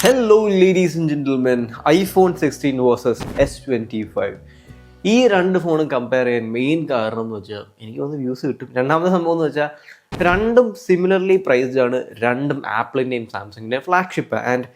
Hello, ladies and gentlemen. iPhone 16 versus S25. ഈ രണ്ട് ഫോണും കമ്പയർ ചെയ്യാൻ മെയിൻ കാരണം എന്ന് വെച്ചാൽ എനിക്ക് തോന്നുന്നു വ്യൂസ് കിട്ടും. രണ്ടാമത്തെ സംഭവം എന്ന് വെച്ചാൽ രണ്ടും സിമിലർലി പ്രൈസ്ഡ് ആണ്. രണ്ടും ആപ്പിളിൻ്റെയും സാംസങ്ങിൻ്റെയും ഫ്ലാഗ്ഷിപ്പ്. ആൻഡ്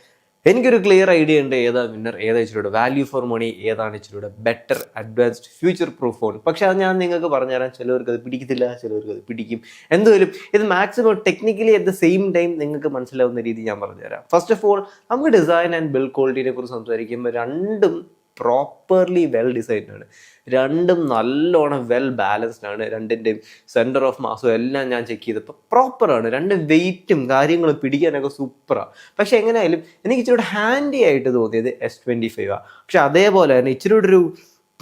എനിക്കൊരു ക്ലിയർ ഐഡിയ ഉണ്ട് ഏതാ വിന്നർ, ഏതാ ഇച്ചിരിയുടെ വാല്യൂ ഫോർ മണി, ഏതാണ് ഇച്ചിരിയുടെ better advanced future proof phone. പക്ഷേ അത് ഞാൻ നിങ്ങൾക്ക് പറഞ്ഞുതരാം. ചിലവർക്ക് അത് പിടിക്കത്തില്ല, ചിലവർക്ക് അത് പിടിക്കും. എന്തായാലും ഇത് maximum technically at the same time നിങ്ങൾക്ക് മനസ്സിലാവുന്ന രീതി ഞാൻ പറഞ്ഞുതരാം. ഫസ്റ്റ് ഓഫ് ഓൾ നമുക്ക് ഡിസൈൻ ആൻഡ് ബിൽഡ് ക്വാളിറ്റിനെ കുറിച്ച് സംസാരിക്കുമ്പോൾ രണ്ടും പ്രോപ്പർലി വെൽ ഡിസൈൻഡ് ആണ്. രണ്ടും നല്ലോണം വെൽ ബാലൻസ്ഡ് ആണ്. രണ്ടിൻ്റെയും സെൻറ്റർ ഓഫ് മാസും എല്ലാം ഞാൻ ചെക്ക് ചെയ്തപ്പോൾ പ്രോപ്പറാണ്. രണ്ട് വെയിറ്റും കാര്യങ്ങളും പിടിക്കാനൊക്കെ സൂപ്പറാണ്. പക്ഷെ എങ്ങനെയായാലും എനിക്ക് ഇച്ചിരി ഹാൻഡി ആയിട്ട് തോന്നിയത് S25 ആണ്. പക്ഷെ അതേപോലെ തന്നെ ഇച്ചിരി ഒരു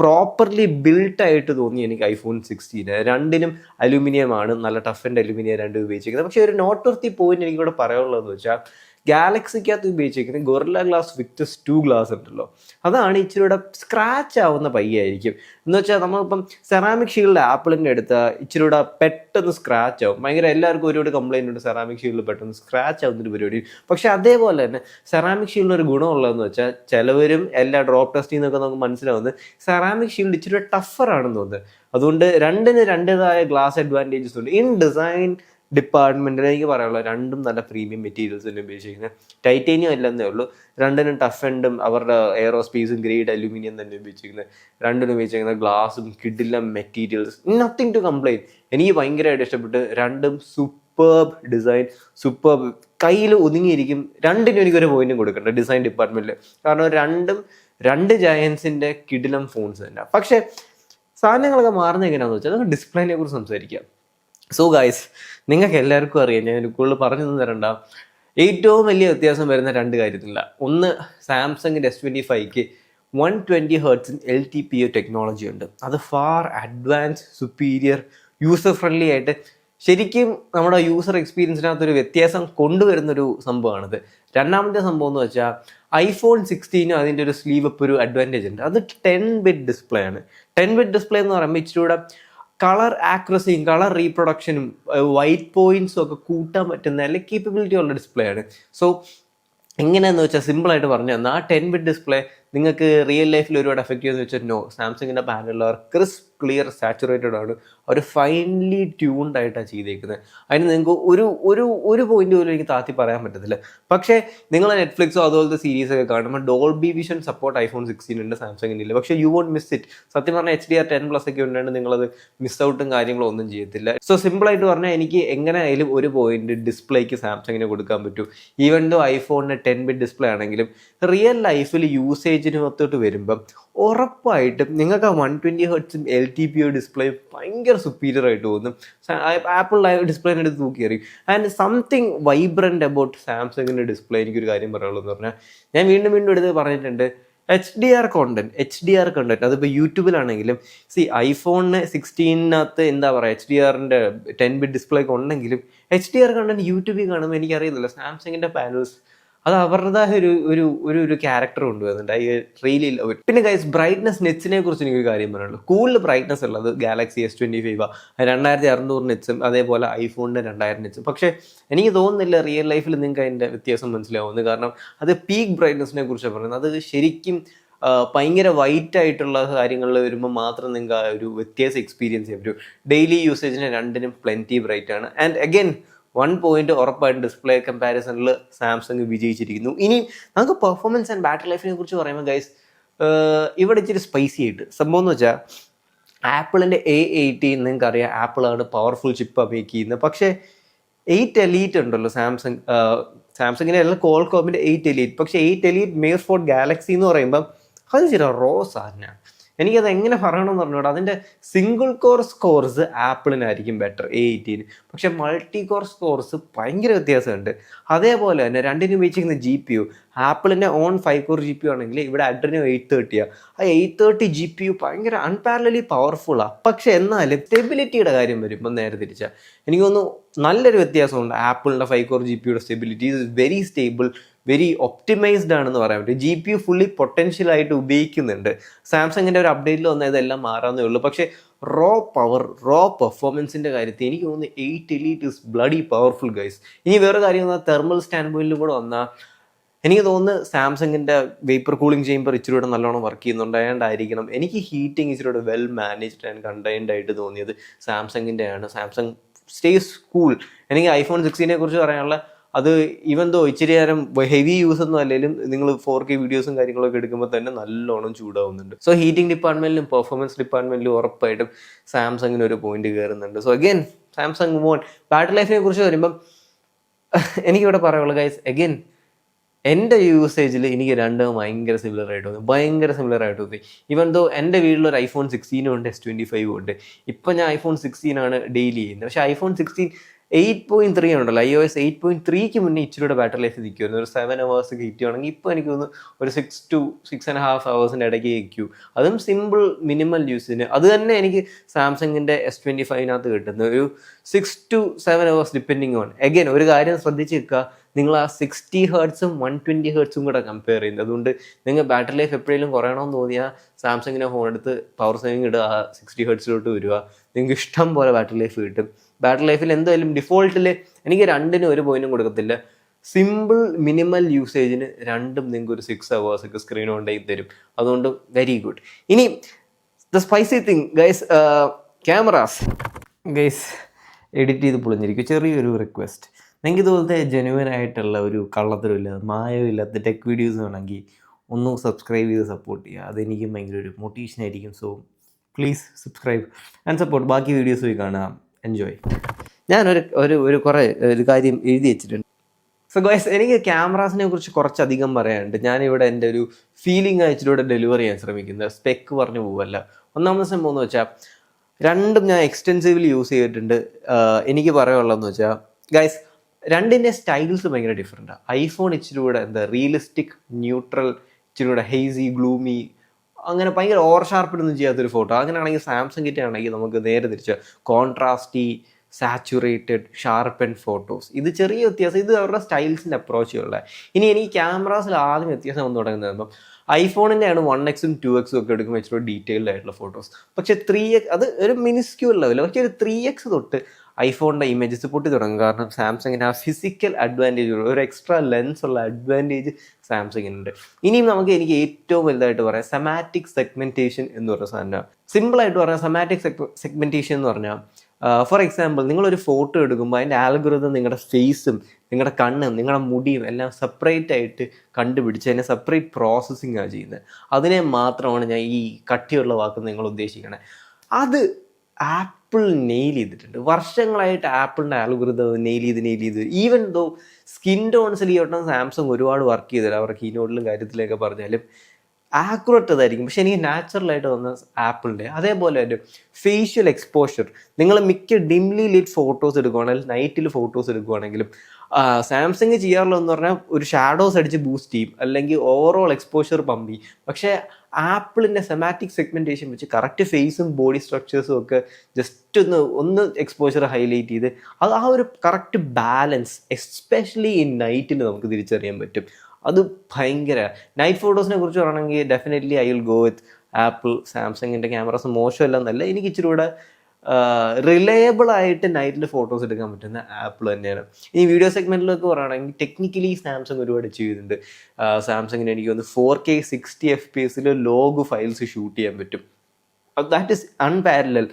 പ്രോപ്പർലി ബിൽട്ടായിട്ട് തോന്നി എനിക്ക് iPhone 16. രണ്ടിനും അലൂമിനിയം ആണ്, നല്ല ടഫ് ആൻഡ് അലൂമിനിയം രണ്ടും ഉപയോഗിച്ചിരിക്കുന്നത്. പക്ഷേ ഒരു നോട്ട് വർത്തി പോയിന്റ് എനിക്കിവിടെ പറയാനുള്ളതെന്ന് വെച്ചാൽ ഗാലക്സിക്കകത്ത് ഉപയോഗിച്ചിരിക്കുന്നത് ഗൊറില്ല ഗ്ലാസ് വിക്ടസ് 2 ഗ്ലാസ് ഉണ്ടല്ലോ, അതാണ് ഇച്ചിരിയുടെ സ്ക്രാച്ച് ആവുന്ന പയ്യായിരിക്കും. എന്ന് വെച്ചാൽ നമ്മളിപ്പം സെറാമിക് ഷീൽഡ് ആപ്പിളിൻ്റെ അടുത്ത് ഇച്ചിരിയുടെ പെട്ടെന്ന് സ്ക്രാച്ച് ആവും. ഭയങ്കര എല്ലാവർക്കും ഒരുപാട് കംപ്ലൈൻറ്റ് ഉണ്ട് സെറാമിക് ഷീൽഡ് പെട്ടെന്ന് സ്ക്രാച്ച് ആവുന്നൊരു പരിപാടി. പക്ഷെ അതേപോലെ തന്നെ സെറാമിക് ഷീൽഡിന് ഒരു ഗുണമുള്ളതെന്ന് വെച്ചാൽ ചിലവരും എല്ലാ ഡ്രോപ്പ് ടെസ്റ്റിൽ നിന്നൊക്കെ നമുക്ക് മനസ്സിലാവുന്നത് സെറാമിക് ഷീൽഡ് ഇച്ചിരി ടഫറാണെന്ന് തോന്നുന്നത്. അതുകൊണ്ട് രണ്ടിന് രണ്ടേതായ ഗ്ലാസ് അഡ്വാൻറ്റേജസ് ഉണ്ട്. ഇൻ ഡിസൈൻ ഡിപ്പാർട്ട്മെൻറ്റിൽ എനിക്ക് പറയാനുള്ളത് രണ്ടും നല്ല പ്രീമിയം മെറ്റീരിയൽസ് തന്നെ ഉപയോഗിച്ചിരിക്കുന്നത്. ടൈറ്റേനിയം അല്ലെന്നേ ഉള്ളൂ. രണ്ടിനും ടഫ് എൻഡും അവരുടെ എയറോസ്പേസും ഗ്രേഡ് അലൂമിനിയം തന്നെ ഉപയോഗിച്ചിരിക്കുന്നത്. രണ്ടിനും ഉപയോഗിച്ചിരിക്കുന്ന ഗ്ലാസും കിഡില്ല മെറ്റീരിയൽസ്, നത്തിങ് ടു കംപ്ലൈൻ. എനിക്ക് ഭയങ്കരമായിട്ട് ഇഷ്ടപ്പെട്ട്. രണ്ടും സൂപ്പർബ് ഡിസൈൻ, സൂപ്പർബ് കയ്യിൽ ഒതുങ്ങിയിരിക്കും. രണ്ടിനും എനിക്കൊരു പോയിന്റും കൊടുക്കണ്ട ഡിസൈൻ ഡിപ്പാർട്ട്മെൻറ്റിൽ. കാരണം രണ്ട് ജയൻസിൻ്റെ കിഡിലം ഫോൺസ് തന്നെ. പക്ഷേ സാധനങ്ങളൊക്കെ മാറുന്ന എങ്ങനെയാണെന്ന് വെച്ചാൽ നമുക്ക് ഡിസ്പ്ലേനെ കുറിച്ച് സംസാരിക്കാം. സോ ഗൈസ്, നിങ്ങൾക്ക് എല്ലാവർക്കും അറിയാം, ഞാൻ കൂടുതൽ പറഞ്ഞു തരണ്ട. ഏറ്റവും വലിയ വ്യത്യാസം വരുന്ന രണ്ട് കാര്യത്തില്ല. ഒന്ന്, സാംസങ്ങിൻ്റെ S25ക്ക് 120 Hz LTPO ടെക്നോളജി ഉണ്ട്. അത് far advance, superior, user friendly ആയിട്ട് ശരിക്കും നമ്മുടെ യൂസർ എക്സ്പീരിയൻസിനകത്തൊരു വ്യത്യാസം കൊണ്ടുവരുന്നൊരു സംഭവമാണിത്. രണ്ടാമത്തെ സംഭവം എന്ന് വെച്ചാൽ iPhone 16 അതിൻ്റെ ഒരു സ്ലീവ് അപ്പ് ഒരു അഡ്വാൻറ്റേജ് ഉണ്ട്. അത് 10-bit ഡിസ്പ്ലേ ആണ്. 10-bit ഡിസ്പ്ലേ എന്ന് പറയുമ്പോൾ ഇച്ചിരി കളർ ആക്യുറസിയും കളർ റീപ്രൊഡക്ഷനും വൈറ്റ് പോയിന്റ്സും ഒക്കെ കൂട്ടാൻ പറ്റുന്ന അല്ലെങ്കിൽ കേപ്പബിലിറ്റി ഉള്ള ഡിസ്പ്ലേ ആണ്. സോ എങ്ങനെയാണെന്ന് വെച്ചാൽ സിമ്പിളായിട്ട് പറഞ്ഞു തന്നാൽ ആ 10-bit ഡിസ്പ്ലേ നിങ്ങൾക്ക് റിയൽ ലൈഫിൽ ഒരുപാട് എഫക്റ്റ് ചെയ്യുമെന്ന് വെച്ചാൽ നോ. സാംസങ്ങിൻ്റെ പാനലുകൾ ക്രിസ്പ്, ക്ലിയർ, സാച്ചുറേറ്റഡ് ആണ്. അവർ ഫൈൻലി ട്യൂൺഡ് ആയിട്ടാണ് ചെയ്തേക്കുന്നത്. അതിന് നിങ്ങൾക്ക് ഒരു പോയിന്റ് പോലും എനിക്ക് താത്തി പറയാൻ പറ്റത്തില്ല. പക്ഷേ നിങ്ങൾ നെറ്റ്ഫ്ലിക്സോ അതുപോലത്തെ സീരീസൊക്കെ കാണുമ്പോൾ ഡോൾബി വിഷൻ സപ്പോർട്ട് iPhone 16 ഉണ്ട്, സാംസങ്ങിന് ഇല്ല. പക്ഷേ യു വോണ്ട് മിസ് ഇറ്റ്. സത്യം പറഞ്ഞാൽ HDR10+ ഒക്കെ ഉണ്ടായിട്ട് നിങ്ങളത് മിസ് ഔട്ടും കാര്യങ്ങളും ഒന്നും ചെയ്യത്തില്ല. സോ സിമ്പിളായിട്ട് പറഞ്ഞാൽ എനിക്ക് എങ്ങനെ ആയാലും ഒരു പോയിന്റ് ഡിസ്പ്ലേക്ക് സാംസങ്ങിന് കൊടുക്കാൻ പറ്റും. ഈവൻ ദോ ഐഫോണിന് 10-bit ഡിസ്പ്ലേ ആണെങ്കിലും റിയൽ ലൈഫിൽ യൂസേജിനകത്തോട്ട് വരുമ്പം ഉറപ്പായിട്ടും നിങ്ങൾക്ക് ആ 120 Hz LTPO ഡിസ്പ്ലേ ഭയങ്കര സുപ്പീരിയർ ആയിട്ട് തോന്നും. ആപ്പിൾ ഡിസ്പ്ലേനെ എടുത്ത് തൂക്കിയറിയും. ആൻഡ് സംതിങ് വൈബ്രൻ്റ് അബൌട്ട് സാംസങ്ങിൻ്റെ ഡിസ്പ്ലേ എനിക്കൊരു കാര്യം പറയുള്ളൂ എന്ന് പറഞ്ഞാൽ, ഞാൻ വീണ്ടും എടുത്ത് പറഞ്ഞിട്ടുണ്ട്, HDR കണ്ടന്റ് അതിപ്പോൾ യൂട്യൂബിലാണെങ്കിലും ഐഫോണിന് 16 എന്താ പറയുക HDRൻ്റെ 10-bit ഡിസ്പ്ലേ ഒക്കെ ഉണ്ടെങ്കിലും HDR കണ്ടന്റ് യൂട്യൂബിൽ കാണുമ്പോൾ എനിക്കറിയുന്നില്ല. സാംസങ്ങിൻ്റെ പാനൽസ് അത് അവരുടേതായ ഒരു ക്യാരക്ടർ കൊണ്ടുവരുന്നുണ്ട്. I really love it. പിന്നെ ഗൈസ്, ബ്രൈറ്റ്നസ് നെറ്റ്സിനെ കുറിച്ച് എനിക്കൊരു കാര്യം പറയാനുള്ളൂ. കൂടുതൽ ബ്രൈറ്റ്നസ് ഉള്ളത് ഗാലക്സി S25 2600 നെറ്റ്സും അതേപോലെ ഐഫോണിൻ്റെ 2000 നെറ്റ്സും. പക്ഷേ എനിക്ക് തോന്നുന്നില്ല റിയൽ ലൈഫിൽ നിങ്ങൾക്ക് അതിൻ്റെ വ്യത്യാസം മനസ്സിലാവുന്നത്. കാരണം അത് പീക്ക് ബ്രൈറ്റ്നസിനെ കുറിച്ചാണ് പറയുന്നത്. അത് ശരിക്കും ഭയങ്കര വൈറ്റ് ആയിട്ടുള്ള കാര്യങ്ങളിൽ വരുമ്പോൾ മാത്രം നിങ്ങൾക്ക് ആ ഒരു വ്യത്യാസം എക്സ്പീരിയൻസ് ചെയ്യാൻ പറ്റും. ഡെയിലി യൂസേജിന് രണ്ടിനും പ്ലെൻറ്റി ബ്രൈറ്റ് ആണ്. ആൻഡ് അഗൈൻ 1 പോയിന്റ് ഉറപ്പായിട്ട് ഡിസ്പ്ലേ കമ്പാരിസണിൽ സാംസങ് വിജയിച്ചിരിക്കുന്നു. ഇനി നമുക്ക് പെർഫോമൻസ് ആൻഡ് ബാറ്ററി ലൈഫിനെ കുറിച്ച് പറയുമ്പോൾ ഗൈസ്, ഇവിടെ ഇച്ചിരി സ്പൈസി ആയിട്ട് സംഭവം എന്ന് വെച്ചാൽ ആപ്പിളിൻ്റെ A80 നിങ്ങൾക്ക് അറിയാം, ആപ്പിളാണ് പവർഫുൾ ചിപ്പ് മേക്ക് ചെയ്യുന്നത്. പക്ഷേ 8 Elite ഉണ്ടല്ലോ സാംസങ്ങിൻ്റെ എല്ലാം കോൾകോമിൻ്റെ 8 Elite. പക്ഷേ 8 Elite മേഡ് ഫോർ ഗാലക്സി എന്ന് പറയുമ്പം അത് ചില റോ സാധനമാണ്. എനിക്കത് എങ്ങനെ പറയണമെന്ന് പറഞ്ഞോടാ. അതിൻ്റെ സിംഗിൾ കോർ സ്കോർസ് ആപ്പിളിനായിരിക്കും ബെറ്റർ A18. പക്ഷെ മൾട്ടി കോർ സ്കോർസ് ഭയങ്കര വ്യത്യാസമുണ്ട്. അതേപോലെ തന്നെ രണ്ടിനും ഉപയോഗിച്ചിരിക്കുന്ന GPU ആപ്പിളിൻ്റെ ഓൺ 5 കോർ GPU ആണെങ്കിൽ ഇവിടെ അഡ്രിനോ 830 ആ 830 GPU ഭയങ്കര അൺപാരലലി പവർഫുള്ളാണ്. പക്ഷെ എന്നാലും സ്റ്റെബിലിറ്റിയുടെ കാര്യം വരുമ്പോൾ നേരെ തിരിച്ചാൽ എനിക്ക് തോന്നുന്നു നല്ലൊരു വ്യത്യാസമുണ്ട്. ആപ്പിളിൻ്റെ 5 കോർ GPUയുടെ stability is very stable, very optimised ആണെന്ന് പറയാൻ പറ്റും. GPU ഫുള്ളി പൊട്ടൻഷ്യലായിട്ട് ഉപയോഗിക്കുന്നുണ്ട്. സാംസങ്ങിൻ്റെ ഒരു അപ്ഡേറ്റിൽ വന്നാൽ ഇതെല്ലാം മാറാവുന്നേ ഉള്ളൂ. പക്ഷേ റോ പെർഫോമൻസിൻ്റെ കാര്യത്തിൽ എനിക്ക് തോന്നുന്നു 8 Elite is bloody powerful guys. ഇനി വേറെ കാര്യം വന്നാൽ തെർമൽ സ്റ്റാൻഡ് പോയിന്റിലും കൂടെ വന്നാൽ എനിക്ക് തോന്നുന്നു സാംസങ്ങിൻ്റെ വേപ്പർ കൂളിംഗ് ചേമ്പർ ഇച്ചിരി കൂടെ നല്ലോണം വർക്ക് ചെയ്യുന്നുണ്ടായതുകൊണ്ടായിരിക്കണം എനിക്ക് ഹീറ്റിംഗ് ഇച്ചിരി കൂടെ വെൽ മാനേജ്ഡ് ആൻഡ് കണ്ടെയ്ൻഡ് ആയിട്ട് തോന്നിയത് സാംസങ്ങിൻ്റെ ആണ്. Samsung stays cool. എനിക്ക് ഐഫോൺ 16 കുറിച്ച് പറയാനുള്ള അത് ഈവൻ ദോ ഇച്ചിരി നേരം ഹെവി യൂസ് ഒന്നും അല്ലെങ്കിലും നിങ്ങൾ 4K വീഡിയോസും കാര്യങ്ങളൊക്കെ എടുക്കുമ്പോൾ തന്നെ നല്ലോണം ചൂടാവുന്നുണ്ട്. സോ ഹീറ്റിംഗ് ഡിപ്പാർട്ട്മെന്റിലും പെർഫോമൻസ് ഡിപ്പാർട്ട്മെന്റിലും ഉറപ്പായിട്ടും സാംസങ്ങിന് ഒരു പോയിന്റ് കയറുന്നുണ്ട്. സോ അഗൈൻ സാംസങ് മോൺ. ബാറ്ററി ലൈഫിനെ കുറിച്ച് വരുമ്പം എനിക്കിവിടെ പറയാനുള്ളത് ഗൈസ്, അഗൈൻ എൻ്റെ യൂസേജിൽ എനിക്ക് രണ്ടും ഭയങ്കര സിമിലർ ആയിട്ട് തോന്നി. ഈവൻ ദോ എൻ്റെ വീട്ടിലൊരു ഐഫോൺ 16 ഉണ്ട്, S25 ഉണ്ട്. ഇപ്പം ഞാൻ ഐഫോൺ 16 ആണ് ഡെയിലി ചെയ്യുന്നത്. പക്ഷേ ഐഫോൺ 16 8.3 ഉണ്ടല്ലോ, iOS 8.3ക്ക് മുന്നേ ഇച്ചിരിയുടെ ബാറ്ററി ലൈഫ് നിൽക്കുമായിരുന്നു. ഒരു 7 hours കിട്ടുകയാണെങ്കിൽ ഇപ്പോൾ എനിക്ക് തോന്നുന്നു ഒരു 6 to 6.5 hours ഇടയ്ക്ക് ഇരിക്കൂ. അതും സിമ്പിൾ മിനിമൽ യൂസിന്. അത് തന്നെ എനിക്ക് സാംസങ്ങിൻ്റെ S25 കിട്ടുന്നത് ഒരു 6 to 7 hours depending on. Again ഒരു കാര്യം ശ്രദ്ധിച്ച് വെക്കുക, നിങ്ങൾ ആ 60 Hz 120 Hz കൂടെ കമ്പയർ ചെയ്യുന്നത്. അതുകൊണ്ട് നിങ്ങൾ ബാറ്ററി ലൈഫ് എപ്പോഴെങ്കിലും കുറയണമെന്ന് തോന്നിയാൽ സാംസങ്ങിൻ്റെ ഫോൺ എടുത്ത് പവർ സേവിങ് ഇടുക, 60 Hz വരിക, നിങ്ങൾക്ക് ഇഷ്ടം പോലെ ബാറ്ററി ലൈഫ് കിട്ടും. ബാറ്ററി ലൈഫിൽ എന്തായാലും ഡിഫോൾട്ടിൽ എനിക്ക് രണ്ടിനും ഒരു പോയിന്റും കൊടുക്കത്തില്ല. സിമ്പിൾ മിനിമൽ യൂസേജിന് രണ്ടും നിങ്ങൾക്ക് ഒരു 6 hours ഒക്കെ സ്ക്രീൻ കൊണ്ടേ തരും. അതുകൊണ്ട് വെരി ഗുഡ്. ഇനി the spicy thing guys, cameras guys edit ചെയ്ത് പൊളിഞ്ഞിരിക്കും. ചെറിയൊരു റിക്വസ്റ്റ്, നിങ്ങൾക്ക് ഇതുപോലത്തെ ജെനുവൻ ആയിട്ടുള്ള ഒരു കള്ളത്തരമില്ല മായമില്ലാത്ത ടെക് വീഡിയോസ് വേണമെങ്കിൽ ഒന്ന് സബ്സ്ക്രൈബ് ചെയ്ത് സപ്പോർട്ട് ചെയ്യുക. അതെനിക്കും ഭയങ്കര ഒരു മോട്ടിവേഷൻ ആയിരിക്കും. So please subscribe and support. ബാക്കി വീഡിയോസ് പോയി കാണാം, എൻജോയ്. ഞാനൊരു കുറേ ഒരു കാര്യം എഴുതി വെച്ചിട്ടുണ്ട്. സോ ഗൈസ്, എനിക്ക് ക്യാമറാസിനെ കുറിച്ച് കുറച്ചധികം പറയാനുണ്ട്. ഞാനിവിടെ എൻ്റെ ഒരു ഫീലിംഗ് അയച്ചിലൂടെ ഡെലിവറി ചെയ്യാൻ ശ്രമിക്കുന്നത്. സ്പെക്ക് പറഞ്ഞു പോവല്ല. ഒന്നാമത്തെ സംഭവം എന്ന് വെച്ചാൽ രണ്ടും ഞാൻ എക്സ്റ്റെൻസീവ്ലി യൂസ് ചെയ്തിട്ടുണ്ട്. എനിക്ക് പറയാനുള്ളതെന്ന് വെച്ചാൽ ഗൈസ്, രണ്ടിൻ്റെ സ്റ്റൈൽസ് ഭയങ്കര ഡിഫറെൻറ്റാണ്. ഐഫോൺ ഇച്ചിരി കൂടെ റിയലിസ്റ്റിക്, ന്യൂട്രൽ, ഇച്ചിരി കൂടെ ഹെയ്സി, ഗ്ലൂമി, അങ്ങനെ ഭയങ്കര ഓവർ ഷാർപ്പിനൊന്നും ചെയ്യാത്തൊരു ഫോട്ടോ. അങ്ങനെയാണെങ്കിൽ സാംസങ് കിറ്റ് ആണെങ്കിൽ നമുക്ക് നേരെ തിരിച്ച് കോൺട്രാസ്റ്റി, സാച്ചുറേറ്റഡ്, ഷാർപ്പൻ ഫോട്ടോസ്. ഇത് ചെറിയ വ്യത്യാസം, ഇത് അവരുടെ സ്റ്റൈൽസിൻ്റെ അപ്രോച്ചുള്ള. ഇനി എനിക്ക് ക്യാമറാസിൽ ആദ്യം വ്യത്യാസം വന്ന് തുടങ്ങുന്നത് ഐഫോണിൻ്റെ ആണ് 1x ഉം 2x ഒക്കെ എടുക്കുമ്പോൾ ഇച്ചിരി ഡീറ്റെയിൽഡ് ആയിട്ടുള്ള ഫോട്ടോസ്. പക്ഷേ 3x അത് ഒരു മിനിസ്ക്യൂൾ ലെവൽ. പക്ഷേ ഒരു 3x തൊട്ട് ഐഫോണിൻ്റെ ഇമേജസ് പൊട്ടി തുടങ്ങും. കാരണം സാംസങ്ങിന് ആ ഫിസിക്കൽ അഡ്വാൻറ്റേജ്, ഒരു എക്സ്ട്രാ ലെൻസ് ഉള്ള അഡ്വാൻറ്റേജ് സാംസങ്ങിനുണ്ട്. ഇനിയും എനിക്ക് ഏറ്റവും വലുതായിട്ട് പറയാം സെമാറ്റിക് സെഗ്മെൻറ്റേഷൻ എന്ന് പറയുന്ന സാധനമാണ്. സിമ്പിളായിട്ട് പറഞ്ഞാൽ സെമാറ്റിക് സെഗ്മെൻറ്റേഷൻ എന്ന് പറഞ്ഞാൽ ഫോർ എക്സാമ്പിൾ നിങ്ങളൊരു ഫോട്ടോ എടുക്കുമ്പോൾ അതിൻ്റെ ആൽഗോരിതം നിങ്ങളുടെ ഫേസും നിങ്ങളുടെ കണ്ണും നിങ്ങളുടെ മുടിയും എല്ലാം സെപ്പറേറ്റ് ആയിട്ട് കണ്ടുപിടിച്ച് അതിനെ സെപ്പറേറ്റ് പ്രോസസ്സിംഗ് ആണ് ചെയ്യുന്നത്. അതിനെ മാത്രമാണ് ഞാൻ ഈ കട്ടിയുള്ള വാക്ക് നിങ്ങൾ ഉദ്ദേശിക്കണേ. അത് ആപ്പിൾ നെയിൽ ചെയ്തിട്ടുണ്ട്. വർഷങ്ങളായിട്ട് ആപ്പിളിൻ്റെ ആൽഗോരിതം നെയിൽ ചെയ്ത് ഈവൻ ദോ സ്കിൻ ടോൺസിൽ ഈ വട്ടം സാംസങ് ഒരുപാട് വർക്ക് ചെയ്തില്ല. അവരുടെ കീനോട്ടിലും കാര്യത്തിലൊക്കെ പറഞ്ഞാലും ആക്യുറേറ്റ് അതായിരിക്കും. പക്ഷെ എനിക്ക് നാച്ചുറലായിട്ട് വന്ന ആപ്പിളിൻ്റെ അതേപോലെ തന്നെ ഫേഷ്യൽ എക്സ്പോഷർ. നിങ്ങൾ മിക്ക ഡിംലി ലിറ്റ് ഫോട്ടോസ് എടുക്കുകയാണെങ്കിൽ, നൈറ്റിൽ ഫോട്ടോസ് എടുക്കുകയാണെങ്കിലും സാംസങ് ചെയ്യാറുള്ളതെന്ന് പറഞ്ഞാൽ ഒരു ഷാഡോസ് അടിച്ച് ബൂസ്റ്റ് ചെയ്യും, അല്ലെങ്കിൽ ഓവറോൾ എക്സ്പോഷർ പമ്പ് ചെയ്യും. പക്ഷേ ആപ്പിളിൻ്റെ സെമാറ്റിക് സെഗ്മെൻറ്റേഷൻ വെച്ച് കറക്റ്റ് ഫേസും ബോഡി സ്ട്രക്ചേഴ്സും ഒക്കെ ജസ്റ്റ് ഒന്ന് എക്സ്പോഷർ ഹൈലൈറ്റ് ചെയ്ത് അത് ആ ഒരു കറക്റ്റ് ബാലൻസ് എസ്പെഷ്യലി ഈ നൈറ്റിൽ നമുക്ക് തിരിച്ചറിയാൻ പറ്റും. അത് ഭയങ്കര. നൈറ്റ് ഫോട്ടോസിനെ കുറിച്ച് പറയുകയാണെങ്കിൽ definitely I will go with apple. സാംസങ്ങിൻ്റെ ക്യാമറാസ് മോശമല്ല എന്നല്ല, എനിക്ക് ഇച്ചിരി കൂടെ റിലയബിൾ ആയിട്ട് നൈറ്റിൽ ഫോട്ടോസ് എടുക്കാൻ പറ്റുന്ന ആപ്പിൾ തന്നെയാണ്. ഇനി വീഡിയോ സെഗ്മെൻറ്റിലൊക്കെ പറയുകയാണെങ്കിൽ ടെക്നിക്കലി സാംസങ് ഒരുപാട് ചെയ്യുന്നുണ്ട്. സാംസങ്ങിന് എനിക്ക് തോന്നുന്നു 4K 60 FPS log files shoot ചെയ്യാൻ പറ്റും. That is unparallel.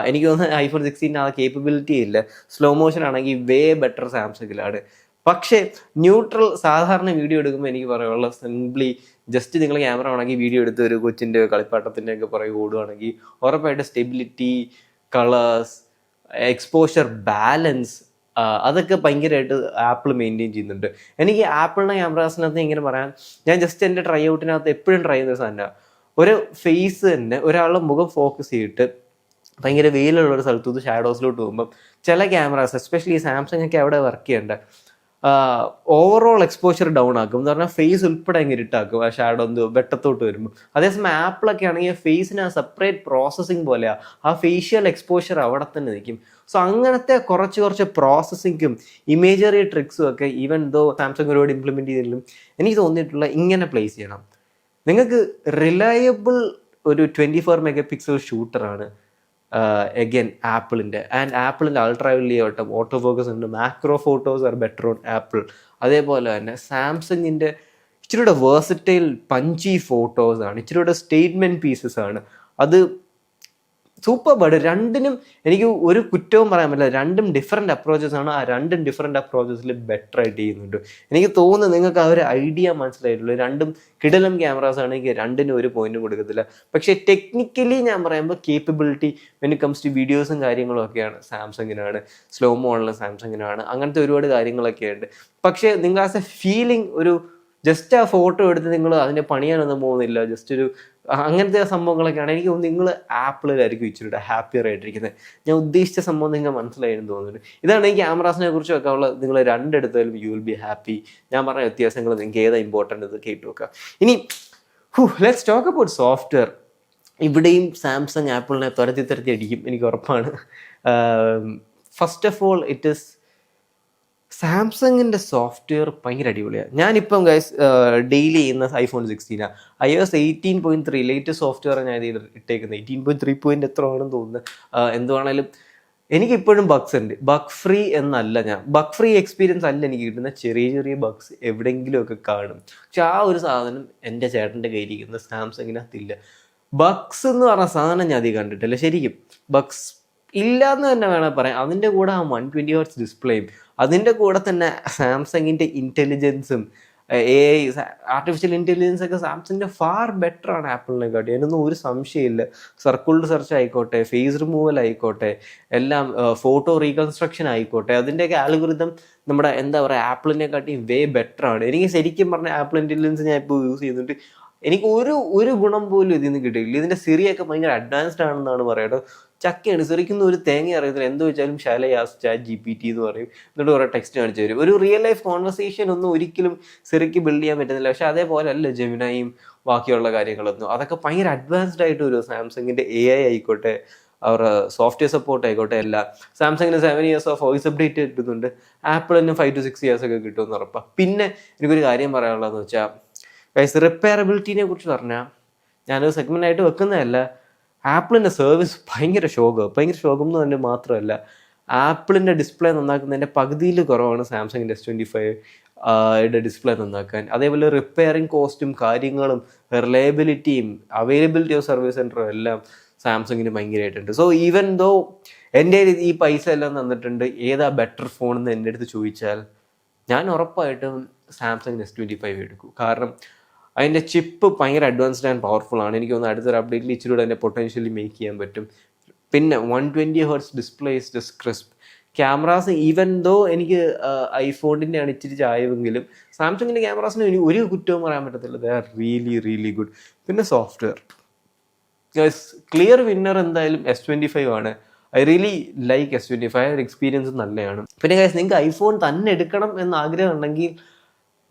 എനിക്ക് തോന്നുന്നു ഐഫോൺ 16 ആ കേപ്പബിലിറ്റി ഇല്ല. സ്ലോ മോഷൻ ആണെങ്കിൽ വേ ബെറ്റർ സാംസങ്ങിലാണ്. പക്ഷേ ന്യൂട്രൽ സാധാരണ വീഡിയോ എടുക്കുമ്പോൾ എനിക്ക് പറയാനുള്ള സിംപ്ലി ജസ്റ്റ് നിങ്ങൾ ക്യാമറ ആണെങ്കിൽ വീഡിയോ എടുത്ത് ഒരു കൊച്ചിൻ്റെ കളിപ്പാട്ടത്തിൻ്റെ ഒക്കെ പുറകെ ഓടുകയാണെങ്കിൽ ഉറപ്പായിട്ട് സ്റ്റെബിലിറ്റി, കളേഴ്സ്, എക്സ്പോഷർ, ബാലൻസ് അതൊക്കെ ഭയങ്കരമായിട്ട് ആപ്പിൾ മെയിൻറ്റെയിൻ ചെയ്യുന്നുണ്ട്. എനിക്ക് ആപ്പിളിൻ്റെ ക്യാമറാസിനകത്ത് ഇങ്ങനെ പറയാൻ, ഞാൻ ജസ്റ്റ് എൻ്റെ ട്രൈ ഔട്ടിനകത്ത് എപ്പോഴും ട്രൈ ചെയ്യുന്ന സാധനമാണ് ഒരു ഫേസ് തന്നെ ഒരാളുടെ മുഖം ഫോക്കസ് ചെയ്തിട്ട് ഭയങ്കര വെയിലുള്ളൊരു സ്ഥലത്തുനിന്ന് ഷാഡോസിലോട്ട് പോകുമ്പം ചില ക്യാമറാസ് എസ്പെഷ്യലി സാംസങ് ഒക്കെ അവിടെ വർക്ക് ചെയ്യേണ്ട ഓവറോൾ എക്സ്പോഷർ ഡൗൺ ആക്കും എന്ന് പറഞ്ഞാൽ ഫേസ് ഉൾപ്പെടെ അങ്ങ് ഇരുട്ടാക്കും ആ ഷാഡോ വെട്ടത്തോട്ട് വരുമ്പോൾ. അതേസമയം ആപ്പിളൊക്കെ ആണെങ്കിൽ ഫേസിന് ആ സെപ്പറേറ്റ് പ്രോസസ്സിങ് പോലെയാണ്, ആ ഫേഷ്യൽ എക്സ്പോഷർ അവിടെ തന്നെ നിൽക്കും. സോ അങ്ങനത്തെ കുറച്ച് പ്രോസസ്സിങ്ങും ഇമേജറി ട്രിക്സും ഒക്കെ ഈവൻ ദോ സാംസങ് ഒരുപാട് ഇംപ്ലിമെൻറ്റ് ചെയ്തിട്ടും എനിക്ക് തോന്നിയിട്ടുള്ള ഇങ്ങനെ പ്ലേസ് ചെയ്യണം. നിങ്ങൾക്ക് റിലയബിൾ ഒരു 24 MP ഷൂട്ടറാണ് എഗെയിൻ ആപ്പിളിൻ്റെ അൾട്രാ വയലറ്റ് ഓട്ടോ ഫോക്കസ് ഉണ്ട്, macro photos R better on apple. അതേപോലെ തന്നെ സാംസങ്ങിൻ്റെ ഇച്ചിരിയുടെ വേഴ്സറ്റൈൽ പഞ്ചി ഫോട്ടോസാണ്, ഇച്ചിരിയുടെ സ്റ്റേറ്റ്മെൻറ്റ് പീസസ് ആണ്. അത് സൂപ്പർ ബഡ്. രണ്ടിനും എനിക്ക് ഒരു കുറ്റവും പറയാൻ പറ്റില്ല. രണ്ടും ഡിഫറെൻറ്റ് അപ്രോച്ചസ് ആണ്. ആ രണ്ടും ഡിഫറെൻറ്റ് അപ്രോച്ചസിൽ ബെറ്റർ ആയിട്ട് ചെയ്യുന്നുണ്ട്. എനിക്ക് തോന്നുന്നു നിങ്ങൾക്ക് ആ ഒരു ഐഡിയ മനസ്സിലായിട്ടുള്ളൂ. രണ്ടും കിടിലം ക്യാമറാസ് ആണെങ്കിൽ രണ്ടിനും ഒരു പോയിന്റും കൊടുക്കത്തില്ല. പക്ഷേ ടെക്നിക്കലി ഞാൻ പറയുമ്പോൾ capability when it comes to വീഡിയോസും കാര്യങ്ങളും ഒക്കെയാണ് സാംസങ്ങിനാണ്, സ്ലോ മോണിലും സാംസങ്ങിനാണ്, അങ്ങനത്തെ ഒരുപാട് കാര്യങ്ങളൊക്കെ ഉണ്ട്. പക്ഷേ നിങ്ങൾ ആസ് എ ഫീലിംഗ് ഒരു ജസ്റ്റ് ആ ഫോട്ടോ എടുത്ത് നിങ്ങൾ അതിൻ്റെ പണിയാനൊന്നും പോകുന്നില്ല, ജസ്റ്റ് ഒരു അങ്ങനത്തെ സംഭവങ്ങളൊക്കെയാണ്. എനിക്ക് തോന്നുന്നു നിങ്ങൾ ആപ്പിളിലായിരിക്കും ഇച്ചിരി ഹാപ്പിയർ ആയിട്ടിരിക്കുന്നത്. ഞാൻ ഉദ്ദേശിച്ച സംഭവം നിങ്ങൾ മനസ്സിലായെന്ന് തോന്നുന്നുണ്ട്. ഇതാണ് ഈ ക്യാമറാസിനെ കുറിച്ച് വെക്കാനുള്ളത്. നിങ്ങൾ രണ്ടെടുത്താലും യു വിൽ ബി ഹാപ്പി. ഞാൻ പറഞ്ഞ വ്യത്യാസങ്ങൾ നിങ്ങൾക്ക് ഏതാ ഇമ്പോർട്ടൻ്റ് ഇത് കേട്ട് വെക്കുക. ഇനി ലെറ്റ്സ് ടോക്ക് അബൌട്ട് സോഫ്റ്റ്വെയർ. ഇവിടെയും സാംസങ് ആപ്പിളിനെ തുരത്തി അടിക്കും, എനിക്ക് ഉറപ്പാണ്. First of all it is സാംസങ്ങിൻ്റെ സോഫ്റ്റ്വെയർ ഭയങ്കര അടിപൊളിയാണ്. ഞാനിപ്പം ഗൈസ് ഡെയിലി ചെയ്യുന്ന iPhone 16 iOS 18.3 ലേറ്റസ്റ്റ് സോഫ്റ്റ്വെയർ ഞാൻ ഇട്ടേക്കുന്നത്. 18.3 എത്ര ആണെന്ന് തോന്നുന്നത്. എന്തുവാണേലും എനിക്കിപ്പോഴും ബഗ്സ് ഉണ്ട്. ബഗ് ഫ്രീ എന്നല്ല, ബഗ് ഫ്രീ എക്സ്പീരിയൻസ് അല്ല എനിക്ക് കിട്ടുന്ന. ചെറിയ ചെറിയ ബഗ്സ് എവിടെയെങ്കിലുമൊക്കെ കാണും. പക്ഷെ ആ ഒരു സാധനം എൻ്റെ ചേട്ടൻ്റെ കയ്യിലിരിക്കുന്ന സാംസങ്ങിനകത്തില്ല. ബഗ്സ് എന്ന് പറഞ്ഞ സാധനം ഞാൻ അധികം കണ്ടിട്ടില്ല. ശരിക്കും ബഗ്സ് ഇല്ലയെന്ന് തന്നെ വേണം പറയാം. അതിൻ്റെ കൂടെ ആ 120 Hz ഡിസ്പ്ലേയും അതിൻ്റെ കൂടെ തന്നെ സാംസങ്ങിൻ്റെ ഇൻ്റലിജൻസും AI ആർട്ടിഫിഷ്യൽ ഇൻ്റലിജൻസ് ഒക്കെ സാംസങ്ങിൻ്റെ ഫാർ ബെറ്റർ ആണ് ആപ്പിളിനെക്കാട്ടി. അതിനൊന്നും ഒരു സംശയമില്ല. സർക്കിൾഡ് സെർച്ച് ആയിക്കോട്ടെ, ഫേസ് റിമൂവൽ ആയിക്കോട്ടെ, എല്ലാം ഫോട്ടോ റീകൺസ്ട്രക്ഷൻ ആയിക്കോട്ടെ, അതിൻ്റെയൊക്കെ ആൽഗോരിതം നമ്മുടെ എന്താ പറയുക ആപ്പിളിനെക്കാട്ടി വേ ബെറ്റർ ആണ്. എനിക്ക് ശരിക്കും പറഞ്ഞാൽ ആപ്പിൾ ഇൻ്റലിജൻസ് ഞാൻ ഇപ്പോൾ യൂസ് ചെയ്യുന്നുണ്ട്. എനിക്ക് ഒരു ഗുണം പോലും ഇതിൽ നിന്ന് കിട്ടിയില്ല. ഇതിൻ്റെ സിറിയൊക്കെ ഭയങ്കര അഡ്വാൻസ്ഡ് ആണെന്നാണ് പറയുന്നത്. ചക്കയാണ്, സിറിക്കുന്ന ഒരു തേങ്ങ അറിയത്തില്ല. എന്ത് വെച്ചാലും ഷാലയാസ് ChatGPT എന്ന് പറയും, എന്നിട്ട് കുറേ ടെക്സ്റ്റ് കാണിച്ചു തരും. ഒരു റിയൽ ലൈഫ് കോൺവെർസേഷൻ ഒന്നും ഒരിക്കലും സിറിക്ക് ബിൽഡ് ചെയ്യാൻ പറ്റുന്നില്ല. പക്ഷെ അതേപോലെ അല്ല ജെമിനായും ബാക്കിയുള്ള കാര്യങ്ങളൊന്നും. അതൊക്കെ ഭയങ്കര അഡ്വാൻസ്ഡ് ആയിട്ട് വരും. സാംസങ്ങിൻ്റെ AI ആയിക്കോട്ടെ, അവരുടെ സോഫ്റ്റ്വെയർ സപ്പോർട്ട് ആയിക്കോട്ടെ, എല്ലാം. സാംസങ്ങിന് 7 years ഓഫ് വോയിസ് അപ്ഡേറ്റ് കിട്ടുന്നുണ്ട്. ആപ്പിളിന് 5 to 6 years ഒക്കെ കിട്ടുമെന്ന് ഉറപ്പാണ്. പിന്നെ എനിക്കൊരു കാര്യം പറയാനുള്ളതെന്ന് വെച്ചാൽ റിപ്പയറബിലിറ്റിനെ കുറിച്ച് പറഞ്ഞാൽ ഞാനൊരു സെഗ്മെൻ്റായിട്ട് വെക്കുന്നതല്ല. ആപ്പിളിൻ്റെ സർവീസ് ഭയങ്കര ശോകം എന്ന് തന്നെ മാത്രമല്ല, ആപ്പിളിൻ്റെ ഡിസ്പ്ലേ നന്നാക്കുന്നതിൻ്റെ പകുതിയിൽ കുറവാണ് സാംസങ്ങിൻ്റെ S25 ഡിസ്പ്ലേ നന്നാക്കാൻ. അതേപോലെ റിപ്പയറിങ് കോസ്റ്റും കാര്യങ്ങളും റിലയബിലിറ്റിയും അവൈലബിലിറ്റി ഓഫ് സർവീസ് സെൻറ്ററും എല്ലാം സാംസങ്ങിന് ഭയങ്കരമായിട്ടുണ്ട്. സോ ഈവൻ ദോ എൻ്റെ ഈ പൈസ എല്ലാം തന്നിട്ടുണ്ട്, ഏതാ ബെറ്റർ ഫോൺ എന്ന് എൻ്റെ അടുത്ത് ചോദിച്ചാൽ ഞാൻ ഉറപ്പായിട്ടും സാംസങ് S25 എടുക്കും. കാരണം അതിൻ്റെ ചിപ്പ് ഭയങ്കര അഡ്വാൻസ്ഡ് ആൻഡ് പവർഫുൾ ആണ്. എനിക്ക് തോന്നുന്നു അടുത്തൊരു അപ്ഡേറ്റിൽ ഇച്ചിരി കൂടെ അതിൻ്റെ പൊട്ടൻഷ്യലി മേക്ക് ചെയ്യാൻ പറ്റും. പിന്നെ 120 Hz display is just crisp. Cameras even though എനിക്ക് ഐഫോണിൻ്റെ ആണ് ഇച്ചിരി ചായവെങ്കിലും സാംസങ്ങിൻ്റെ ക്യാമറാസിന് എനിക്ക് ഒരു കുറ്റവും പറയാൻ പറ്റത്തില്ല. They are really good. പിന്നെ സോഫ്റ്റ്വെയർ ക്ലിയർ വിന്നർ എന്തായാലും S25 ആണ്. I really like S25. Experience നല്ലതാണ്. പിന്നെ ഗൈസ് നിങ്ങൾക്ക് ഐഫോൺ തന്നെ എടുക്കണം എന്ന് ആഗ്രഹം ഉണ്ടെങ്കിൽ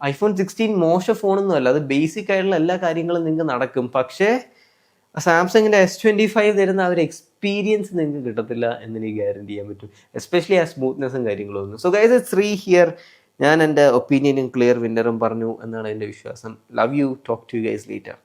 iPhone 16 മോശം ഫോണൊന്നും അല്ല. അത് ബേസിക് ആയിട്ടുള്ള എല്ലാ കാര്യങ്ങളും നിങ്ങൾക്ക് നടക്കും. പക്ഷേ സാംസങ്ങിൻ്റെ S25 തരുന്ന ആ ഒരു എക്സ്പീരിയൻസ് നിങ്ങൾക്ക് കിട്ടത്തില്ല എന്ന് എനിക്ക് ഗ്യാരണ്ടി ചെയ്യാൻ പറ്റും. എസ്പെഷ്യലി ആ സ്മൂത്ത്നെസ്സും കാര്യങ്ങളും ഒന്നും. So guys it's 3 here. ഞാൻ എൻ്റെ ഒപ്പീനിയനും ക്ലിയർ വിന്നറും പറഞ്ഞു എന്നാണ് എൻ്റെ വിശ്വാസം. Love you. Talk to you guys later.